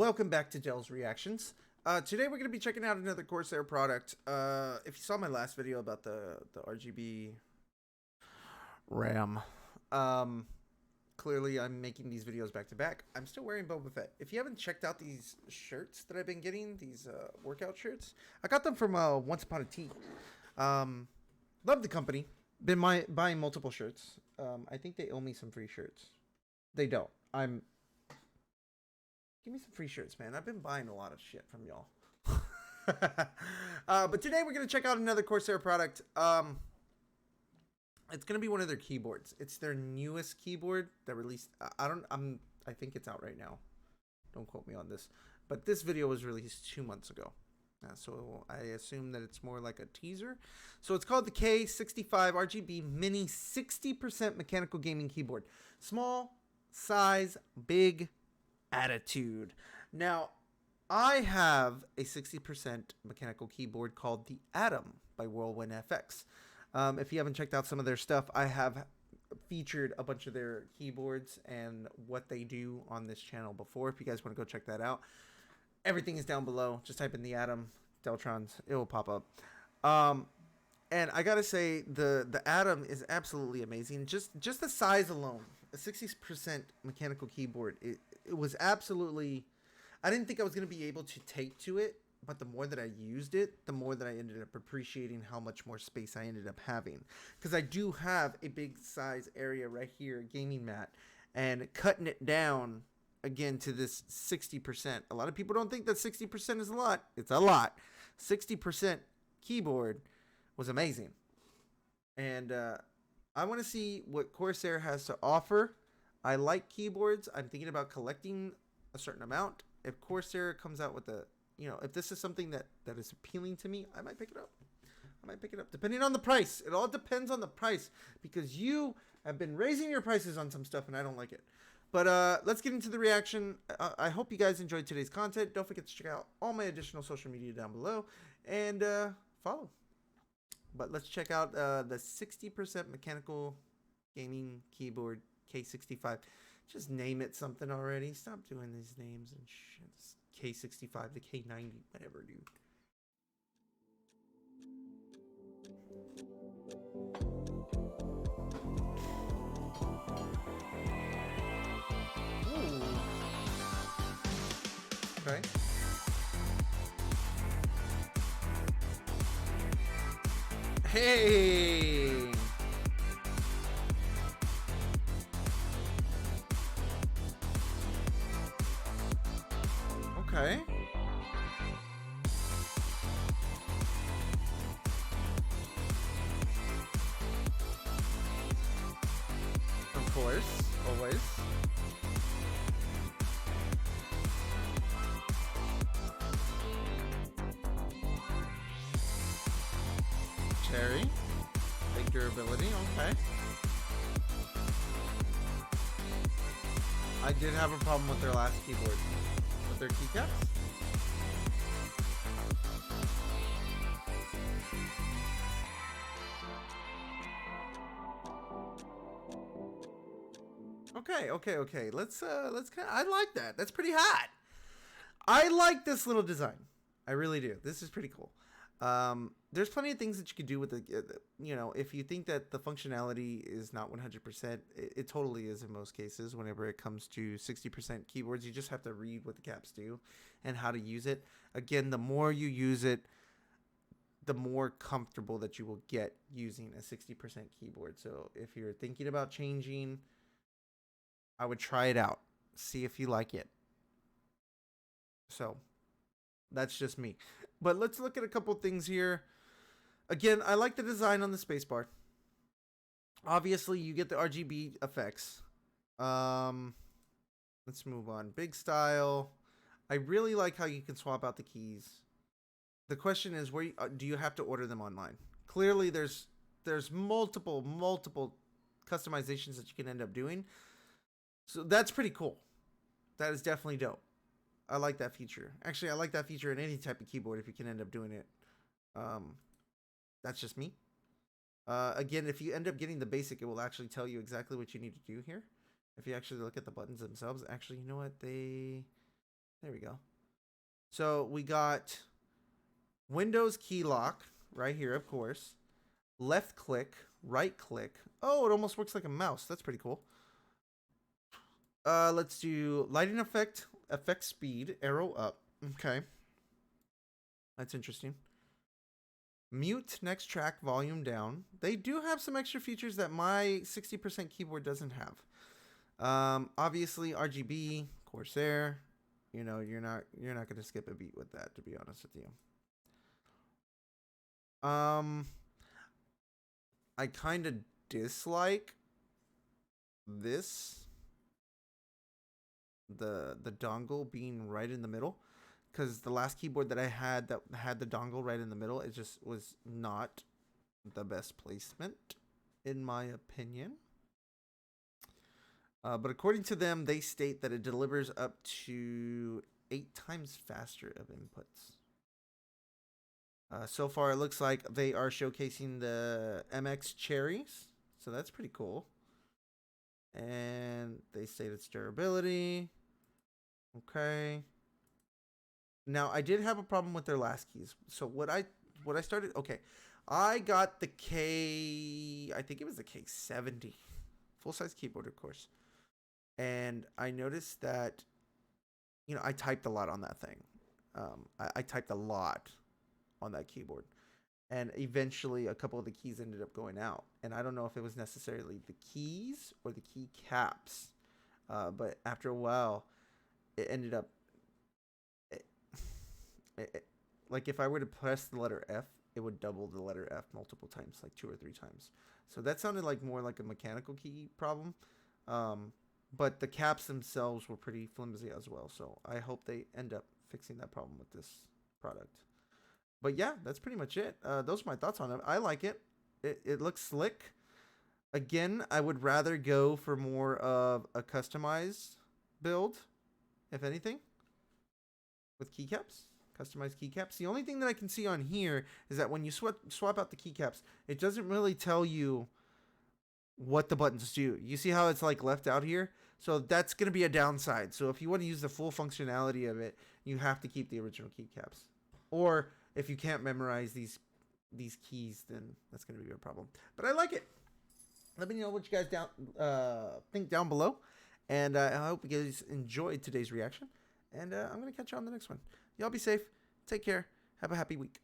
Welcome back to Dell's Reactions. Today we're going to be checking out another Corsair product. If you saw my last video about the RGB RAM, clearly I'm making these videos back to back. I'm still wearing Boba Fett. If you haven't checked out these shirts that I've been getting, these workout shirts, I got them from Once Upon a Tea. Love the company. Been buying multiple shirts. I think they owe me some free shirts. They don't. Give me some free shirts, man. I've been buying a lot of shit from y'all. But today we're going to check out another Corsair product. It's going to be one of their keyboards. It's their newest keyboard that released. I think it's out right now. Don't quote me on this. But this video was released 2 months ago. So I assume that it's more like a teaser. So it's called the K65 RGB Mini 60% mechanical gaming keyboard. Small, size, big, attitude. Now, I have a 60% mechanical keyboard called the Atom by Whirlwind FX. If you haven't checked out some of their stuff, I have featured a bunch of their keyboards and what they do on this channel before. If you guys want to go check that out, everything is down below. Just type in the Atom, Deltrons, it will pop up. And I gotta say, the Atom is absolutely amazing. Just the size alone, a 60% mechanical keyboard. It was absolutely. I didn't think I was gonna be able to take to it, but the more that I used it, the more that I ended up appreciating how much more space I ended up having. Because I do have a big size area right here, gaming mat, and cutting it down again to this 60%. A lot of people don't think that 60% is a lot. It's a lot. 60% keyboard was amazing. And I want to see what Corsair has to offer. I like keyboards. I'm thinking about collecting a certain amount. If Corsair comes out with if this is something that is appealing to me, I might pick it up. Depending on the price. It all depends on the price, because you have been raising your prices on some stuff and I don't like it. But let's get into the reaction. I hope you guys enjoyed today's content. Don't forget to check out all my additional social media down below and follow. But let's check out the 60% mechanical gaming keyboard K65. Just name it something already. Stop doing these names and shit. This K65, the K90, whatever, dude. Ooh. Okay. Hey! Okay. Of course, always. Cherry. Big durability, okay. I did have a problem with their last keyboard. With their keycaps. Okay. Let's kind of, I like that. That's pretty hot. I like this little design. I really do. This is pretty cool. There's plenty of things that you could do with the, if you think that the functionality is not 100%, it totally is in most cases. Whenever it comes to 60% keyboards, you just have to read what the caps do and how to use it. Again, the more you use it, the more comfortable that you will get using a 60% keyboard. So if you're thinking about changing, I would try it out. See if you like it. So that's just me. But let's look at a couple things here. Again, I like the design on the spacebar. Obviously, you get the RGB effects. Let's move on. Big style. I really like how you can swap out the keys. The question is, where do you have to order them online? Clearly, there's multiple customizations that you can end up doing. So that's pretty cool. That is definitely dope. I like that feature. Actually, I like that feature in any type of keyboard if you can end up doing it. That's just me. Again, if you end up getting the basic, it will actually tell you exactly what you need to do here. If you actually look at the buttons themselves, actually, you know what? They There we go. So we got Windows key lock right here, of course. Left click, right click. Oh, it almost works like a mouse. That's pretty cool. Let's do lighting effect, effect speed, arrow up. Okay. That's interesting. Mute next track, volume down. They do have some extra features that my 60% keyboard doesn't have. Obviously RGB, Corsair. You know, you're not gonna skip a beat with that, to be honest with you. I kind of dislike this, the dongle being right in the middle, because the last keyboard that I had that had the dongle right in the middle, it just was not the best placement, in my opinion. But according to them, they state that it delivers up to 8 times faster of inputs. So far, it looks like they are showcasing the MX cherries, so that's pretty cool. And they state its durability. Okay. Now, I did have a problem with their last keys. So what I started, okay, I got the I think it was the K70, full-size keyboard, of course. And I noticed that, you know, I typed a lot on that thing. I typed a lot on that keyboard. And eventually a couple of the keys ended up going out. And I don't know if it was necessarily the keys or the key caps. But after a while, it ended up... like if I were to press the letter F, it would double the letter F multiple times, like 2 or 3 times. So that sounded like more like a mechanical key problem. But the caps themselves were pretty flimsy as well. So I hope they end up fixing that problem with this product. But yeah, that's pretty much it. Those are my thoughts on it. I like it. It looks slick. Again, I would rather go for more of a customized build, if anything, with keycaps. Customized keycaps. The only thing that I can see on here is that when you swap out the keycaps, it doesn't really tell you what the buttons do. You see how it's like left out here? So that's going to be a downside. So if you want to use the full functionality of it, you have to keep the original keycaps. Or if you can't memorize these keys, then that's going to be a problem. But I like it. Let me know what you guys think down below. And I hope you guys enjoyed today's reaction. And I'm going to catch you on the next one. Y'all be safe. Take care. Have a happy week.